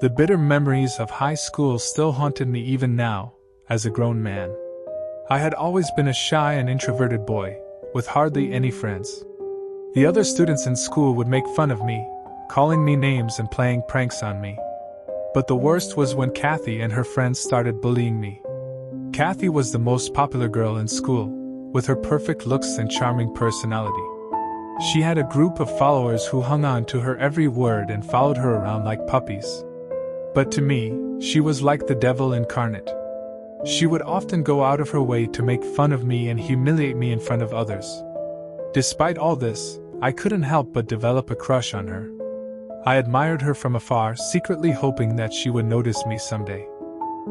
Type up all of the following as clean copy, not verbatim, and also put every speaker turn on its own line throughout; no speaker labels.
The bitter memories of high school still haunted me even now, as a grown man. I had always been a shy and introverted boy, with hardly any friends. The other students in school would make fun of me, calling me names and playing pranks on me. But the worst was when Kathy and her friends started bullying me. Kathy was the most popular girl in school, with her perfect looks and charming personality. She had a group of followers who hung on to her every word and followed her around like puppies. But to me, she was like the devil incarnate. She would often go out of her way to make fun of me and humiliate me in front of others. Despite all this, I couldn't help but develop a crush on her. I admired her from afar, secretly hoping that she would notice me someday.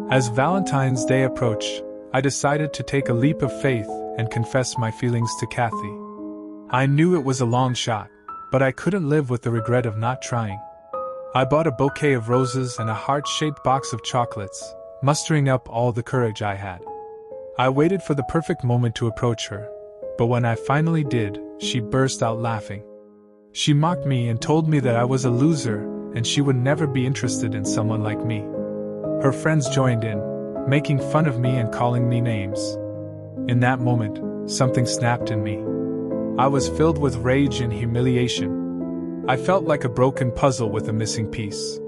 As Valentine's Day approached, I decided to take a leap of faith and confess my feelings to Kathy. I knew it was a long shot, but I couldn't live with the regret of not trying. I bought a bouquet of roses and a heart-shaped box of chocolates, mustering up all the courage I had. I waited for the perfect moment to approach her, but when I finally did, she burst out laughing. She mocked me and told me that I was a loser and she would never be interested in someone like me. Her friends joined in, making fun of me and calling me names. In that moment, something snapped in me. I was filled with rage and humiliation. I felt like a broken puzzle with a missing piece.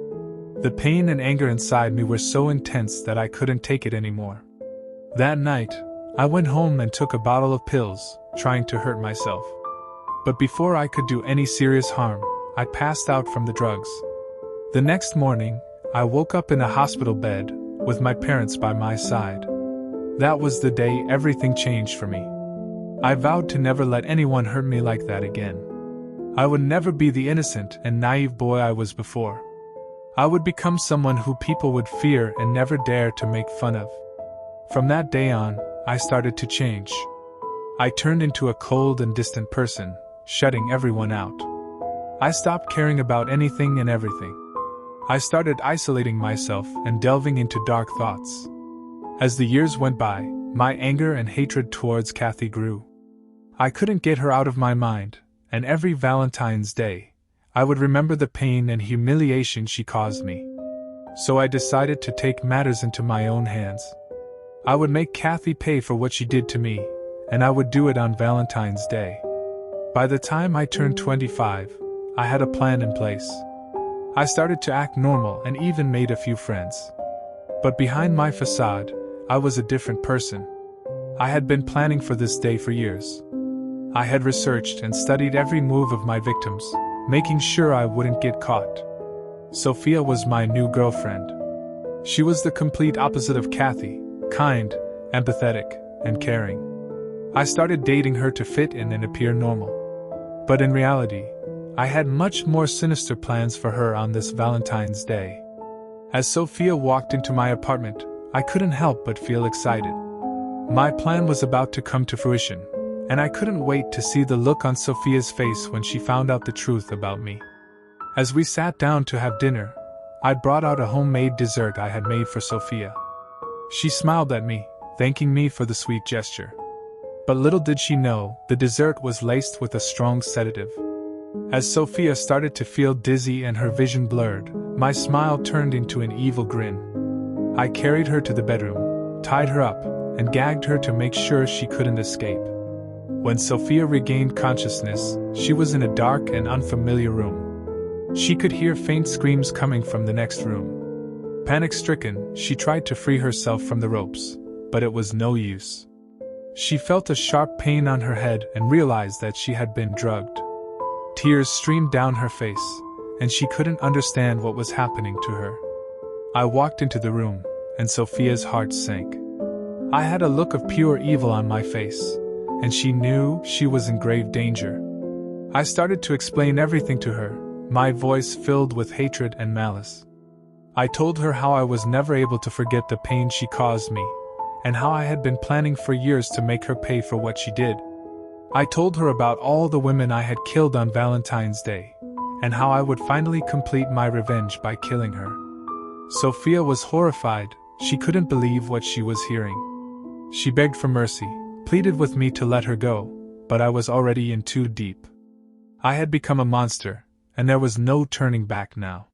The pain and anger inside me were so intense that I couldn't take it anymore. That night, I went home and took a bottle of pills, trying to hurt myself. But before I could do any serious harm, I passed out from the drugs. The next morning, I woke up in a hospital bed, with my parents by my side. That was the day everything changed for me. I vowed to never let anyone hurt me like that again. I would never be the innocent and naive boy I was before. I would become someone who people would fear and never dare to make fun of. From that day on, I started to change. I turned into a cold and distant person, shutting everyone out. I stopped caring about anything and everything. I started isolating myself and delving into dark thoughts. As the years went by, my anger and hatred towards Kathy grew. I couldn't get her out of my mind, and every Valentine's Day, I would remember the pain and humiliation she caused me. So I decided to take matters into my own hands. I would make Kathy pay for what she did to me, and I would do it on Valentine's Day. By the time I turned 25, I had a plan in place. I started to act normal and even made a few friends. But behind my facade, I was a different person. I had been planning for this day for years. I had researched and studied every move of my victims, making sure I wouldn't get caught. Sophia was my new girlfriend. She was the complete opposite of Kathy, kind, empathetic, and caring. I started dating her to fit in and appear normal. But in reality, I had much more sinister plans for her on this Valentine's Day. As Sophia walked into my apartment, I couldn't help but feel excited. My plan was about to come to fruition, and I couldn't wait to see the look on Sophia's face when she found out the truth about me. As we sat down to have dinner, I brought out a homemade dessert I had made for Sophia. She smiled at me, thanking me for the sweet gesture. But little did she know, the dessert was laced with a strong sedative. As Sophia started to feel dizzy and her vision blurred, my smile turned into an evil grin. I carried her to the bedroom, tied her up, and gagged her to make sure she couldn't escape. When Sophia regained consciousness, she was in a dark and unfamiliar room. She could hear faint screams coming from the next room. Panic-stricken, she tried to free herself from the ropes, but it was no use. She felt a sharp pain on her head and realized that she had been drugged. Tears streamed down her face, and she couldn't understand what was happening to her. I walked into the room, and Sophia's heart sank. I had a look of pure evil on my face, and she knew she was in grave danger. I started to explain everything to her, my voice filled with hatred and malice. I told her how I was never able to forget the pain she caused me, and how I had been planning for years to make her pay for what she did. I told her about all the women I had killed on Valentine's Day, and how I would finally complete my revenge by killing her. Sophia was horrified. She couldn't believe what she was hearing. She begged for mercy, pleaded with me to let her go, but I was already in too deep. I had become a monster, and there was no turning back now.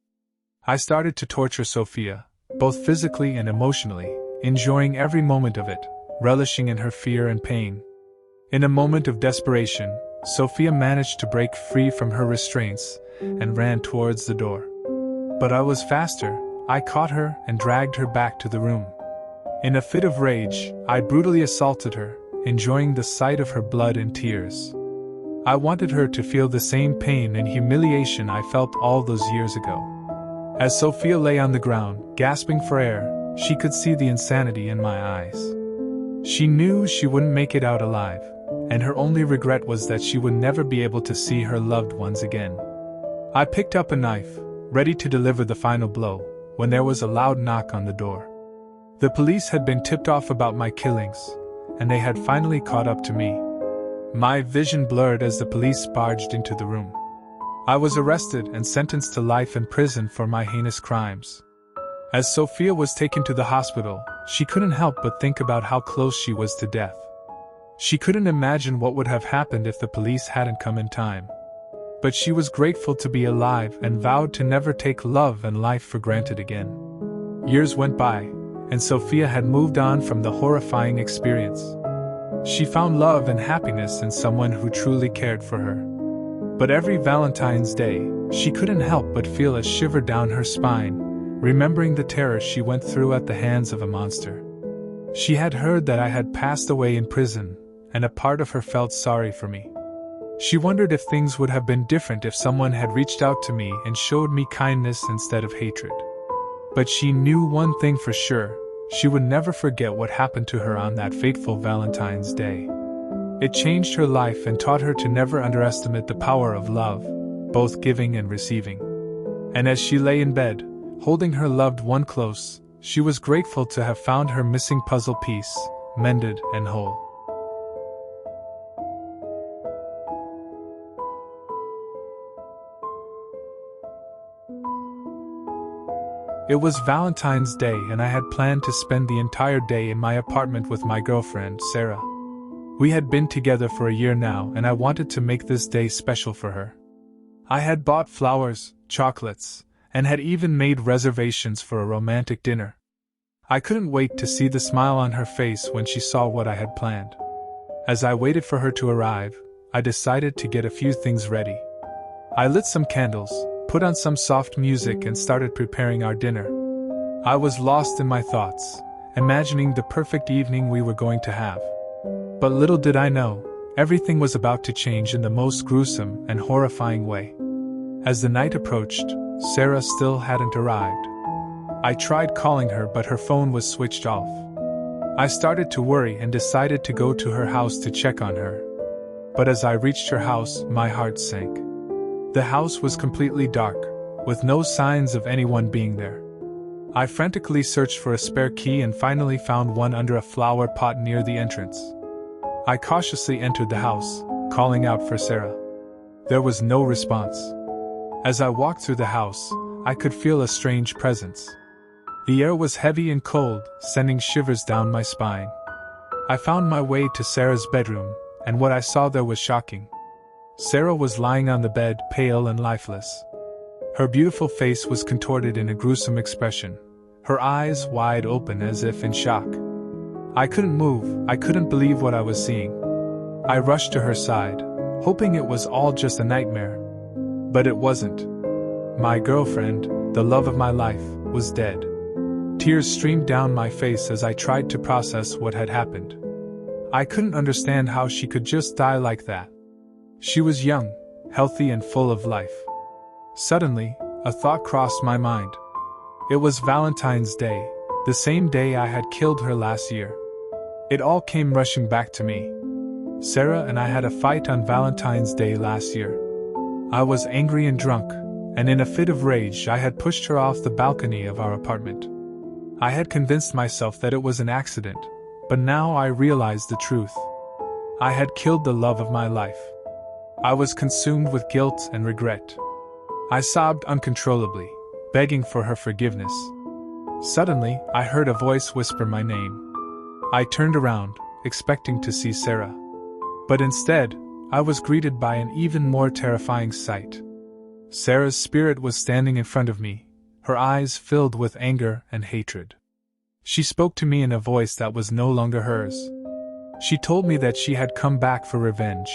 I started to torture Sophia, both physically and emotionally, enjoying every moment of it, relishing in her fear and pain. In a moment of desperation, Sophia managed to break free from her restraints and ran towards the door. But I was faster. I caught her and dragged her back to the room. In a fit of rage, I brutally assaulted her, enjoying the sight of her blood and tears. I wanted her to feel the same pain and humiliation I felt all those years ago. As Sophia lay on the ground, gasping for air, she could see the insanity in my eyes. She knew she wouldn't make it out alive, and her only regret was that she would never be able to see her loved ones again. I picked up a knife, ready to deliver the final blow, when there was a loud knock on the door. The police had been tipped off about my killings, and they had finally caught up to me. My vision blurred as the police barged into the room. I was arrested and sentenced to life in prison for my heinous crimes. As Sophia was taken to the hospital, she couldn't help but think about how close she was to death. She couldn't imagine what would have happened if the police hadn't come in time. But she was grateful to be alive and vowed to never take love and life for granted again. Years went by, and Sophia had moved on from the horrifying experience. She found love and happiness in someone who truly cared for her. But every Valentine's Day, she couldn't help but feel a shiver down her spine, remembering the terror she went through at the hands of a monster. She had heard that I had passed away in prison, and a part of her felt sorry for me. She wondered if things would have been different if someone had reached out to me and showed me kindness instead of hatred. But she knew one thing for sure: she would never forget what happened to her on that fateful Valentine's Day. It changed her life and taught her to never underestimate the power of love, both giving and receiving. And as she lay in bed, holding her loved one close, she was grateful to have found her missing puzzle piece, mended and whole. It was Valentine's Day, and I had planned to spend the entire day in my apartment with my girlfriend, Sarah. We had been together for a year now, and I wanted to make this day special for her. I had bought flowers, chocolates, and had even made reservations for a romantic dinner. I couldn't wait to see the smile on her face when she saw what I had planned. As I waited for her to arrive, I decided to get a few things ready. I lit some candles, put on some soft music, and started preparing our dinner. I was lost in my thoughts, imagining the perfect evening we were going to have. But little did I know, everything was about to change in the most gruesome and horrifying way. As the night approached, Sarah still hadn't arrived. I tried calling her, but her phone was switched off. I started to worry and decided to go to her house to check on her. But as I reached her house, my heart sank. The house was completely dark, with no signs of anyone being there. I frantically searched for a spare key and finally found one under a flower pot near the entrance. I cautiously entered the house, calling out for Sarah. There was no response. As I walked through the house, I could feel a strange presence. The air was heavy and cold, sending shivers down my spine. I found my way to Sarah's bedroom, and what I saw there was shocking. Sarah was lying on the bed, pale and lifeless. Her beautiful face was contorted in a gruesome expression, her eyes wide open as if in shock. I couldn't move, I couldn't believe what I was seeing. I rushed to her side, hoping it was all just a nightmare. But it wasn't. My girlfriend, the love of my life, was dead. Tears streamed down my face as I tried to process what had happened. I couldn't understand how she could just die like that. She was young, healthy and full of life. Suddenly, a thought crossed my mind. It was Valentine's Day, the same day I had killed her last year. It all came rushing back to me. Sarah and I had a fight on Valentine's Day last year. I was angry and drunk, and in a fit of rage I had pushed her off the balcony of our apartment. I had convinced myself that it was an accident, but now I realized the truth. I had killed the love of my life. I was consumed with guilt and regret. I sobbed uncontrollably, begging for her forgiveness. Suddenly, I heard a voice whisper my name. I turned around, expecting to see Sarah. But instead, I was greeted by an even more terrifying sight. Sarah's spirit was standing in front of me, her eyes filled with anger and hatred. She spoke to me in a voice that was no longer hers. She told me that she had come back for revenge,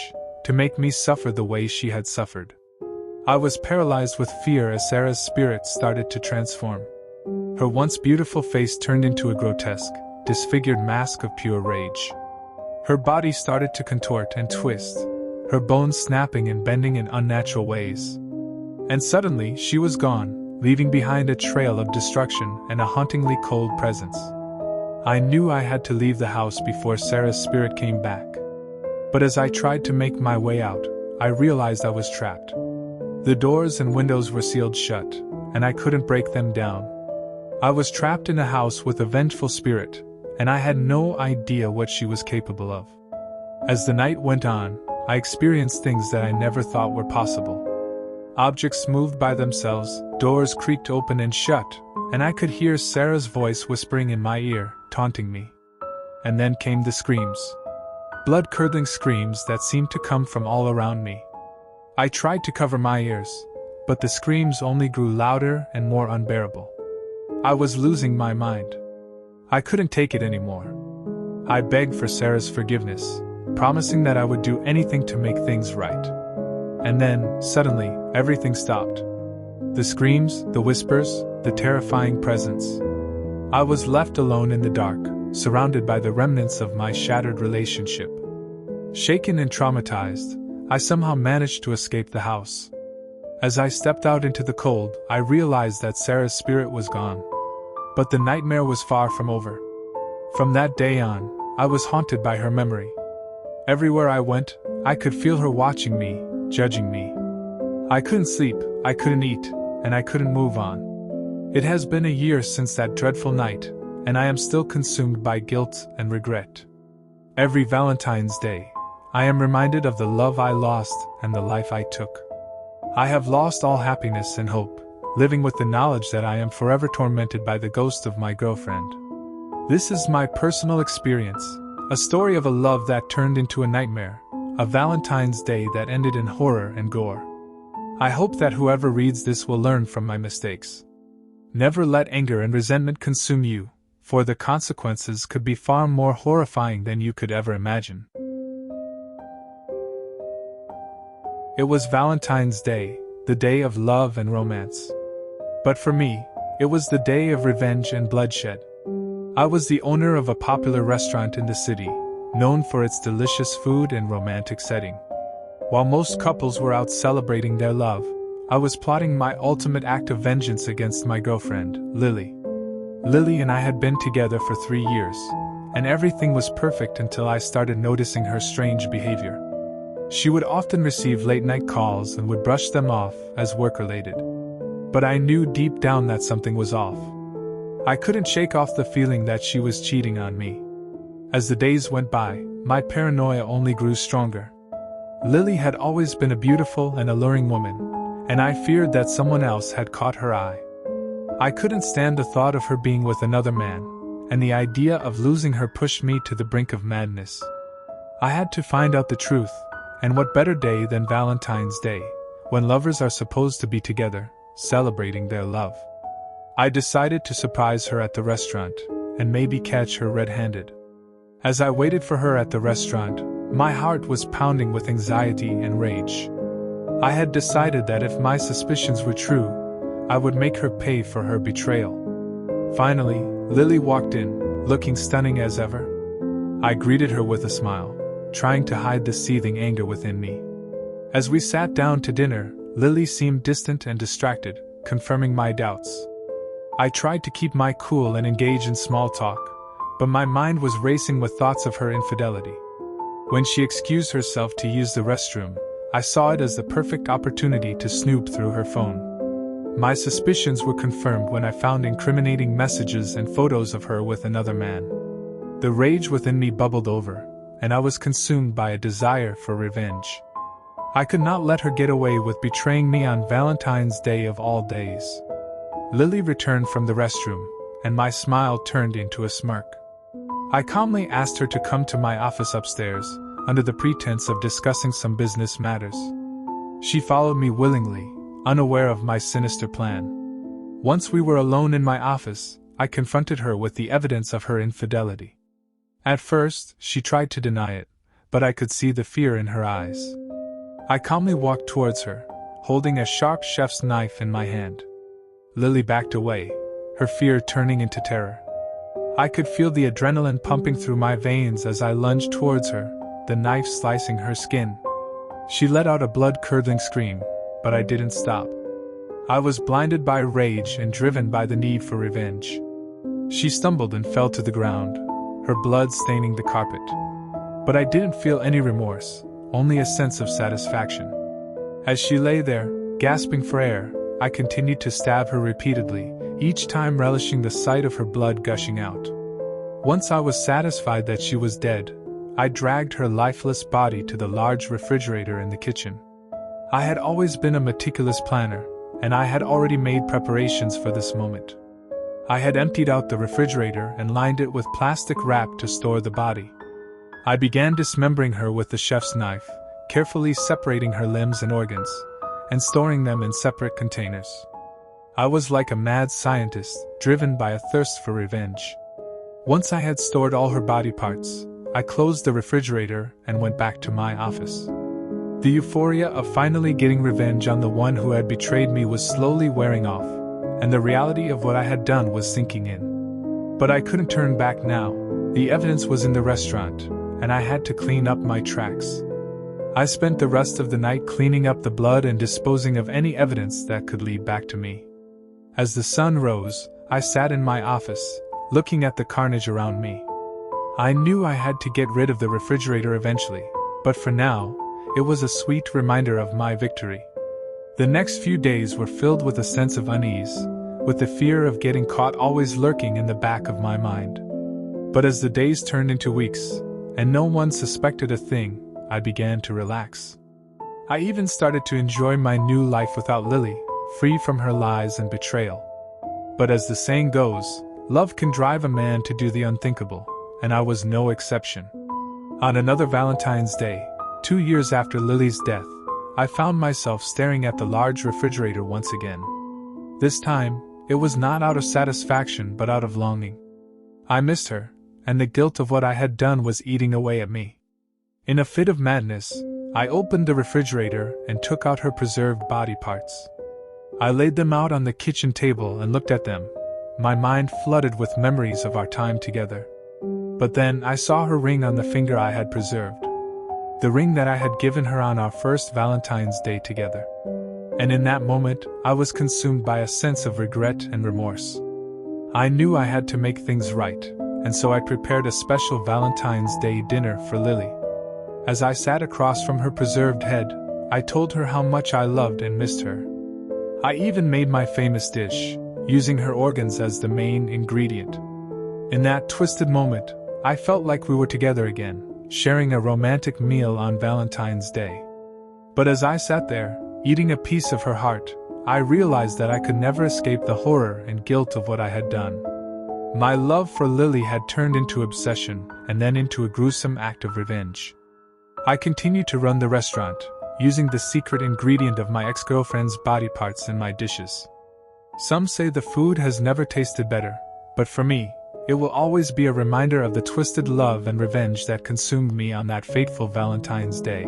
to make me suffer the way she had suffered. I was paralyzed with fear as Sarah's spirit started to transform. Her once beautiful face turned into a grotesque, disfigured mask of pure rage. Her body started to contort and twist, her bones snapping and bending in unnatural ways. And suddenly she was gone, leaving behind a trail of destruction and a hauntingly cold presence. I knew I had to leave the house before Sarah's spirit came back. But as I tried to make my way out, I realized I was trapped. The doors and windows were sealed shut, and I couldn't break them down. I was trapped in a house with a vengeful spirit, and I had no idea what she was capable of. As the night went on, I experienced things that I never thought were possible. Objects moved by themselves, doors creaked open and shut, and I could hear Sarah's voice whispering in my ear, taunting me. And then came the screams. Blood-curdling screams that seemed to come from all around me. I tried to cover my ears, but the screams only grew louder and more unbearable. I was losing my mind. I couldn't take it anymore. I begged for Sarah's forgiveness, promising that I would do anything to make things right. And then, suddenly, everything stopped. The screams, the whispers, the terrifying presence. I was left alone in the dark, surrounded by the remnants of my shattered relationship. Shaken and traumatized, I somehow managed to escape the house. As I stepped out into the cold, I realized that Sarah's spirit was gone. But the nightmare was far from over. From that day on, I was haunted by her memory. Everywhere I went, I could feel her watching me, judging me. I couldn't sleep, I couldn't eat, and I couldn't move on. It has been a year since that dreadful night, and I am still consumed by guilt and regret. Every Valentine's Day, I am reminded of the love I lost and the life I took. I have lost all happiness and hope, living with the knowledge that I am forever tormented by the ghost of my girlfriend. This is my personal experience, a story of a love that turned into a nightmare, a Valentine's Day that ended in horror and gore. I hope that whoever reads this will learn from my mistakes. Never let anger and resentment consume you, for the consequences could be far more horrifying than you could ever imagine. It was Valentine's Day, the day of love and romance. But for me, it was the day of revenge and bloodshed. I was the owner of a popular restaurant in the city, known for its delicious food and romantic setting. While most couples were out celebrating their love, I was plotting my ultimate act of vengeance against my girlfriend, Lily. Lily and I had been together for 3 years, and everything was perfect until I started noticing her strange behavior. She would often receive late-night calls and would brush them off as work-related. But I knew deep down that something was off. I couldn't shake off the feeling that she was cheating on me. As the days went by, my paranoia only grew stronger. Lily had always been a beautiful and alluring woman, and I feared that someone else had caught her eye. I couldn't stand the thought of her being with another man, and the idea of losing her pushed me to the brink of madness. I had to find out the truth. And what better day than Valentine's Day, when lovers are supposed to be together, celebrating their love. I decided to surprise her at the restaurant, and maybe catch her red-handed. As I waited for her at the restaurant, my heart was pounding with anxiety and rage. I had decided that if my suspicions were true, I would make her pay for her betrayal. Finally, Lily walked in, looking stunning as ever. I greeted her with a smile, trying to hide the seething anger within me. As we sat down to dinner, Lily seemed distant and distracted, confirming my doubts. I tried to keep my cool and engage in small talk, but my mind was racing with thoughts of her infidelity. When she excused herself to use the restroom, I saw it as the perfect opportunity to snoop through her phone. My suspicions were confirmed when I found incriminating messages and photos of her with another man. The rage within me bubbled over, and I was consumed by a desire for revenge. I could not let her get away with betraying me on Valentine's Day of all days. Lily returned from the restroom, and my smile turned into a smirk. I calmly asked her to come to my office upstairs, under the pretense of discussing some business matters. She followed me willingly, unaware of my sinister plan. Once we were alone in my office, I confronted her with the evidence of her infidelity. At first, she tried to deny it, but I could see the fear in her eyes. I calmly walked towards her, holding a sharp chef's knife in my hand. Lily backed away, her fear turning into terror. I could feel the adrenaline pumping through my veins as I lunged towards her, the knife slicing her skin. She let out a blood-curdling scream, but I didn't stop. I was blinded by rage and driven by the need for revenge. She stumbled and fell to the ground, her blood staining the carpet. But I didn't feel any remorse, only a sense of satisfaction. As she lay there, gasping for air, I continued to stab her repeatedly, each time relishing the sight of her blood gushing out. Once I was satisfied that she was dead, I dragged her lifeless body to the large refrigerator in the kitchen. I had always been a meticulous planner, and I had already made preparations for this moment. I had emptied out the refrigerator and lined it with plastic wrap to store the body. I began dismembering her with the chef's knife, carefully separating her limbs and organs, and storing them in separate containers. I was like a mad scientist, driven by a thirst for revenge. Once I had stored all her body parts, I closed the refrigerator and went back to my office. The euphoria of finally getting revenge on the one who had betrayed me was slowly wearing off, and the reality of what I had done was sinking in. But I couldn't turn back now. The evidence was in the restaurant, and I had to clean up my tracks. I spent the rest of the night cleaning up the blood and disposing of any evidence that could lead back to me. As the sun rose, I sat in my office, looking at the carnage around me. I knew I had to get rid of the refrigerator eventually, but for now, it was a sweet reminder of my victory. The next few days were filled with a sense of unease, with the fear of getting caught always lurking in the back of my mind. But as the days turned into weeks, and no one suspected a thing, I began to relax. I even started to enjoy my new life without Lily, free from her lies and betrayal. But as the saying goes, love can drive a man to do the unthinkable, and I was no exception. On another Valentine's Day, 2 years after Lily's death, I found myself staring at the large refrigerator once again. This time, it was not out of satisfaction but out of longing. I missed her, and the guilt of what I had done was eating away at me. In a fit of madness, I opened the refrigerator and took out her preserved body parts. I laid them out on the kitchen table and looked at them, my mind flooded with memories of our time together. But then I saw her ring on the finger I had preserved. The ring that I had given her on our first Valentine's Day together. And in that moment, I was consumed by a sense of regret and remorse. I knew I had to make things right, and so I prepared a special Valentine's Day dinner for Lily. As I sat across from her preserved head, I told her how much I loved and missed her. I even made my famous dish, using her organs as the main ingredient. In that twisted moment, I felt like we were together again, sharing a romantic meal on Valentine's Day. But as I sat there, eating a piece of her heart, I realized that I could never escape the horror and guilt of what I had done. My love for Lily had turned into obsession, and then into a gruesome act of revenge. I continued to run the restaurant, using the secret ingredient of my ex-girlfriend's body parts in my dishes. Some say the food has never tasted better, but for me, it will always be a reminder of the twisted love and revenge that consumed me on that fateful Valentine's Day.